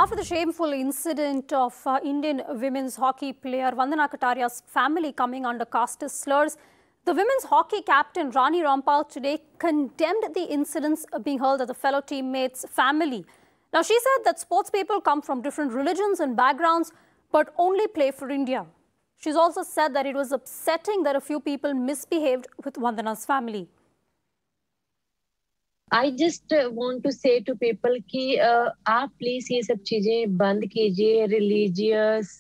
After the shameful incident of Indian women's hockey player Vandana Kataria's family coming under caste slurs, the women's hockey captain Rani Rampal today condemned the incidents being hurled at the fellow teammates' family. Now, she said that sports people come from different religions and backgrounds, but only play for India. She's also said that it was upsetting that a few people misbehaved with Vandana's family. I just want to say to people कि आप please ये सब चीजें बंद कीजिए, religious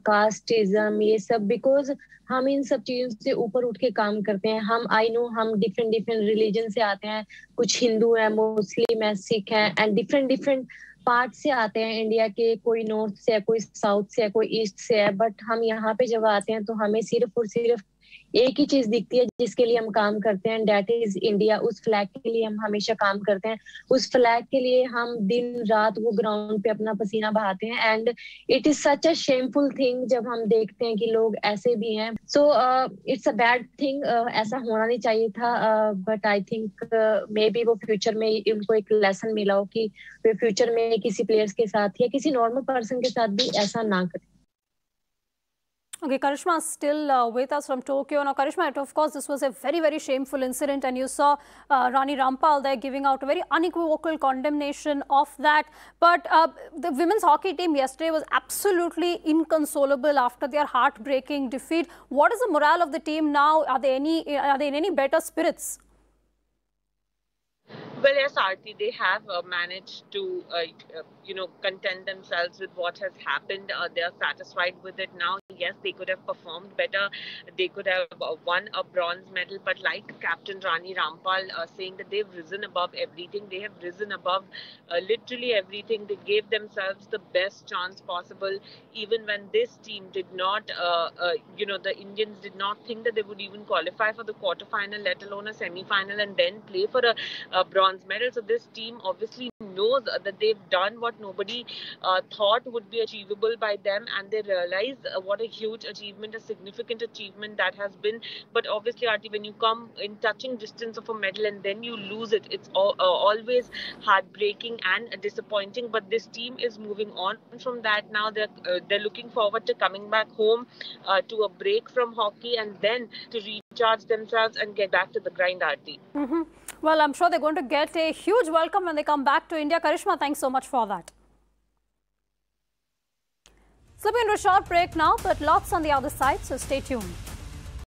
casteism ये सब, because हम इन सब चीजों से ऊपर उठ के काम करते हैं. हम डिफरेंट रिलीजन से आते हैं, कुछ हिंदू है, मुस्लिम है, सिख है, एंड डिफरेंट पार्ट से आते हैं इंडिया के. कोई नॉर्थ से है, कोई साउथ से है, कोई ईस्ट से है, बट हम यहाँ पे जब आते हैं तो हमें सिर्फ और सिर्फ एक ही चीज दिखती है जिसके लिए हम काम करते हैं, दैट इज इंडिया. उस फ्लैग के लिए हम हमेशा काम करते हैं, उस फ्लैग के लिए हम दिन रात वो ग्राउंड पे अपना पसीना बहाते हैं. And it is such a shameful thing जब हम देखते हैं कि लोग ऐसे भी हैं. So it's a bad thing, ऐसा होना नहीं चाहिए था. But I think may be वो फ्यूचर में उनको एक लेसन मिला हो कि वे फ्यूचर में किसी प्लेयर्स के साथ या किसी नॉर्मल पर्सन के साथ भी ऐसा ना करें. Okay, Karishma is still with us from Tokyo. Now, Karishma, of course, this was a very shameful incident, and you saw Rani Rampal there giving out a very unequivocal condemnation of that. But the women's hockey team yesterday was absolutely inconsolable after their heartbreaking defeat. What is the morale of the team now? Are they in any better spirits? Well, yes, Aarti, they have managed to, contend themselves with what has happened. They are satisfied with it now. Yes, they could have performed better. They could have won a bronze medal. But like Captain Rani Rampal saying that they've risen above everything. They have risen above literally everything. They gave themselves the best chance possible. Even when this team did not, the Indians did not think that they would even qualify for the quarterfinal, let alone a semi-final, and then play for a bronze medal. So this team obviously knows that they've done what nobody thought would be achievable by them, and they realize what a huge achievement, a significant achievement that has been. But obviously, Aarti, when you come in touching distance of a medal and then you lose it, it's always heartbreaking and disappointing. But this team is moving on from that now. They're looking forward to coming back home to a break from hockey and then to recharge themselves and get back to the grind, Aarti. Well, I'm sure they're going to get a huge welcome when they come back to India. Karishma, thanks so much for that. Slipping into a short break now, but lots on the other side, so stay tuned.